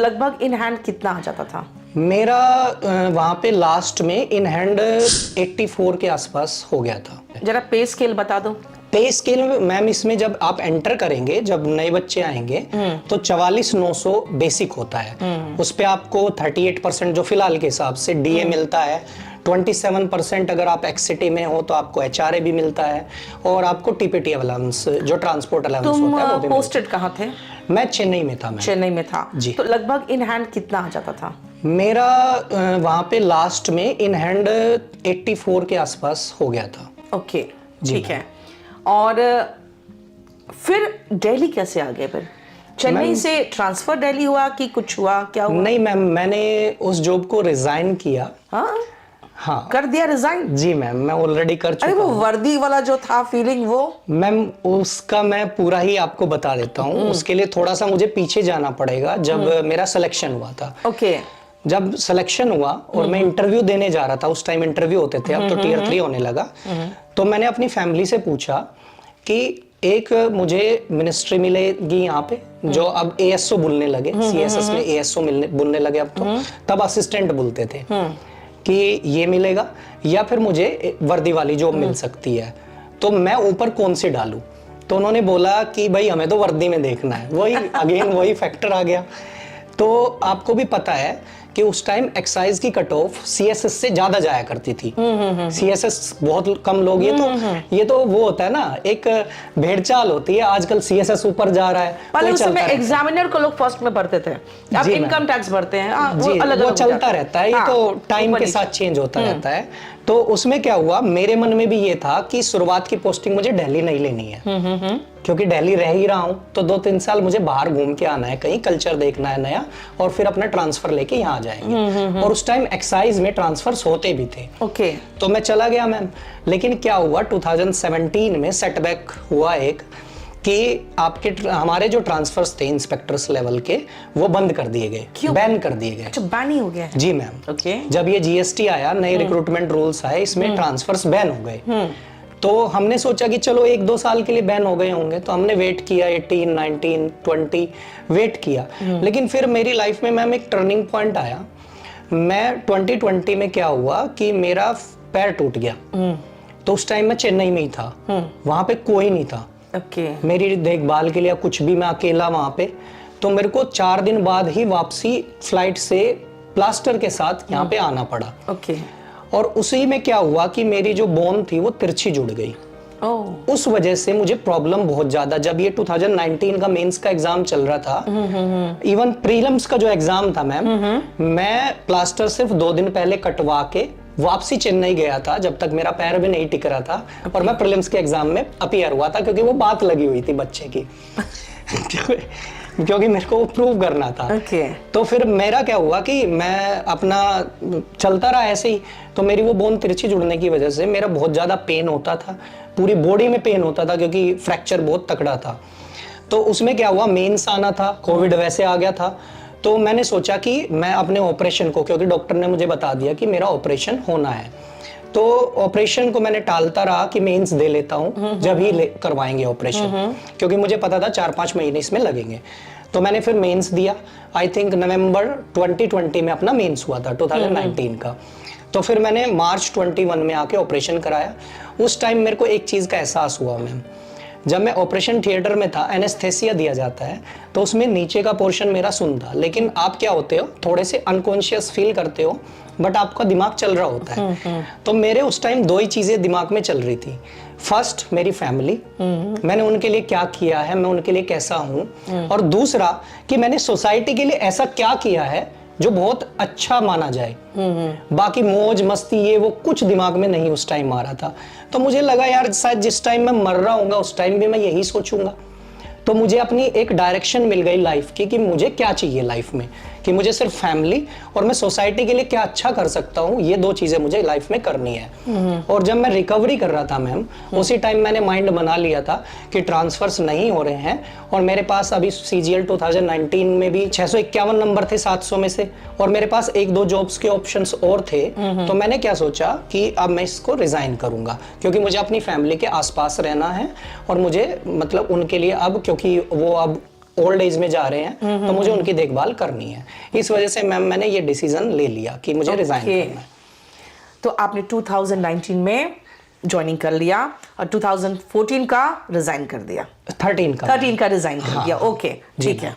लगभग in hand कितना आ जाता था? मेरा वहाँ पे लास्ट में इन हैंड 84 के आसपास हो गया था। जरा पे स्केल बता दो। पे स्केल मैम इसमें जब आप एंटर करेंगे, जब नए बच्चे आएंगे तो 44,900 बेसिक होता है। उस पे आपको 38% जो फिलहाल के हिसाब से डीए मिलता है, 27% अगर आप एक्सिटी में हो तो आपको एचआरए भी मिलता है, और आपको टीपीटी अलाउंस जो ट्रांसपोर्ट अलाउंस होता है वो भी पोस्टेड कहाँ थे? मैं चेन्नई में था। मैं चेन्नई में था जी। तो लगभग इन हैंड कितना आ जाता था? मेरा वहाँ पे लास्ट में इन हैंड 84 के आसपास हो गया था। ओके, ठीक है। और फिर दिल्ली कैसे आ गए? फिर चेन्नई से ट्रांसफर दिल्ली हुआ कि कुछ हुआ, क्या हुआ? नहीं मैम, मैंने उस जॉब को रिजाइन किया। हाँ, कर दिया रिजाइन? जी मैम, मैं ऑलरेडी कर चुका हूँ। वो वर्दी वाला जो था फीलिंग, वो मैम उसका मैं पूरा ही आपको बता देता हूँ। उसके लिए थोड़ा सा मुझे पीछे जाना पड़ेगा। जब मेरा सिलेक्शन हुआ था, ओके, जब सिलेक्शन हुआ और मैं इंटरव्यू देने जा रहा था, उस टाइम इंटरव्यू होते थे, अब तो टियर 3 होने लगा। तो मैंने अपनी फैमिली से पूछा कि एक मुझे मिनिस्ट्री मिलेगी यहाँ पे, जो अब एएसओ बोलने लगे, सीएसएस में एएसओ बोलने लगे अब तो, तब असिस्टेंट बोलते थे, कि ये मिलेगा या फिर मुझे वर्दी वाली जॉब मिल सकती है, तो मैं ऊपर कौन से डालूं। तो उन्होंने बोला कि भाई हमें तो वर्दी में देखना है। वही अगेन वही फैक्टर आ गया। तो आपको भी पता है कि उस टाइम एक्साइज की कट ऑफ सीएसएस से ज्यादा जाया करती थी। सीएसएस बहुत कम लोग, ये तो वो होता है ना, एक भेड़चाल होती है। आजकल सीएसएस ऊपर जा रहा है। पहले उस समय एग्जामिनर को लोग फर्स्ट में भरते थे, अब इनकम टैक्स भरते हैं। वो अलग वो चलता रहता है, ये तो टाइम के साथ चेंज होता रहता है। तो उसमें क्या हुआ, मेरे मन में भी ये था कि शुरुआत की पोस्टिंग मुझे दिल्ली नहीं लेनी है, क्योंकि दिल्ली रह ही रहा हूं, तो 2-3 साल मुझे बाहर घूम के आना है, कहीं कल्चर देखना है नया, और फिर अपना ट्रांसफर लेके यहाँ जाएंगे। और उस टाइम एक्साइज में ट्रांसफर्स होते भी थे। ओके, तो मैं चला गया मैम। लेकिन क्या हुआ, 2017 में सेटबैक हुआ एक, कि आपके हमारे जो ट्रांसफर्स थे इंस्पेक्टर्स लेवल के, वो बंद कर दिए गए, बैन कर दिए गए। अच्छा, बैन ही हो गया? जी मैम। ओके, जब ये जीएसटी आया, नए रिक्रूटमेंट रूल्स आए, इसमें ट्रांसफर्स बैन हो गए। तो हमने सोचा कि चलो 1-2 साल के लिए बैन हो गए होंगे, तो हमने वेट किया, 18, 19, 20 वेट किया। लेकिन फिर मेरी लाइफ में मैम एक टर्निंग पॉइंट आया। मैं 2020 में क्या हुआ कि मेरा पैर टूट गया। तो उस टाइम मैं चेन्नई में ही था, वहां पे कोई नहीं था। मेरी देखभाल के लिए कुछ भी, मैं अकेला वहां पे। तो मेरे को 4 दिन बाद ही वापसी फ्लाइट से प्लास्टर के साथ यहाँ पे आना पड़ा। और उसी में क्या हुआ कि मेरी जो बोन थी वो तिरछी जुड़ गई। उस वजह से मुझे प्रॉब्लम बहुत ज्यादा, जब ये 2019 का मेंस का एग्जाम चल रहा था, इवन प्रीलिम्स का जो एग्जाम था मैम, मैं प्लास्टर सिर्फ 2 दिन पहले कटवा के वापसी चेन्नई गया था, जब तक मेरा पैर भी नहीं टिक रहा था, और मैं प्रीलिम्स के एग्जाम में अपीयर हुआ था, क्योंकि वो बात लगी हुई थी बच्चे की। क्योंकि मेरे को प्रूव करना था। तो फिर मेरा क्या हुआ कि मैं अपना चलता रहा ऐसे ही। तो मेरी वो बोन तिरछी जुड़ने की वजह से मेरा बहुत ज्यादा पेन होता था, पूरी बॉडी में पेन होता था, क्योंकि फ्रैक्चर बहुत तगड़ा था। तो उसमें क्या हुआ, मेंस आना था, कोविड वैसे आ गया था। तो मैंने सोचा कि मैं अपने ऑपरेशन को, क्योंकि डॉक्टर ने मुझे बता दिया कि मेरा ऑपरेशन होना है, तो ऑपरेशन को मैंने टालता रहा कि मेंस दे लेता हूं, जब ही करवाएंगे ऑपरेशन, क्योंकि मुझे पता था 4-5 महीने इसमें लगेंगे। तो मैंने फिर मेंस दिया। आई थिंक नवंबर 2020 में अपना मेंस हुआ था, 2019 का। तो फिर मैंने मार्च 21 में आके ऑपरेशन कराया। उस टाइम मेरे को एक चीज का एहसास हुआ मैम, जब मैं ऑपरेशन थिएटर में था, एनेस्थेसिया दिया जाता है, तो उसमें नीचे का पोर्शन मेरा सुन था। लेकिन आप क्या होते हो, थोड़े से अनकॉन्शियस फील करते हो, बट आपका दिमाग चल रहा होता है। तो मेरे उस टाइम 2 ही चीजें दिमाग में चल रही थी। फर्स्ट, मेरी फैमिली, मैंने उनके लिए क्या किया है, मैं उनके लिए कैसा हूं, और दूसरा कि मैंने सोसाइटी के लिए ऐसा क्या किया है जो बहुत अच्छा माना जाए। बाकी मौज मस्ती ये वो कुछ दिमाग में नहीं उस टाइम आ रहा था। तो मुझे लगा यार शायद जिस टाइम मैं मर रहा हूँगा उस टाइम भी मैं यही सोचूंगा। तो मुझे अपनी एक डायरेक्शन मिल गई लाइफ की कि मुझे क्या चाहिए लाइफ में, कि मुझे सिर्फ फैमिली और मैं सोसाइटी के लिए क्या अच्छा कर सकता हूँ, ये 2 चीजें मुझे लाइफ में करनी है। और जब मैं रिकवरी कर रहा था मैम, उसी टाइम मैंने माइंड बना लिया था कि ट्रांसफर्स नहीं हो रहे हैं, और मेरे पास अभी सीजीएल 2019 में भी 651 नंबर थे 700 में से, और मेरे पास 1-2 जॉब्स के ऑप्शंस और थे। तो मैंने क्या सोचा कि अब मैं इसको रिजाइन करूंगा, क्योंकि मुझे अपनी फैमिली के आसपास रहना है, और मुझे मतलब उनके लिए अब, क्योंकि वो अब ओल्ड एज में जा रहे हैं तो मुझे उनकी देखभाल करनी है। इस वजह से मैम मैंने ये डिसीजन ले लिया कि मुझे रिजाइन करना है। तो आपने 2019 में ज्वाइनिंग कर लिया और 2014 का रिजाइन कर दिया। 13 का रिजाइन कर दिया। ओके, ठीक है।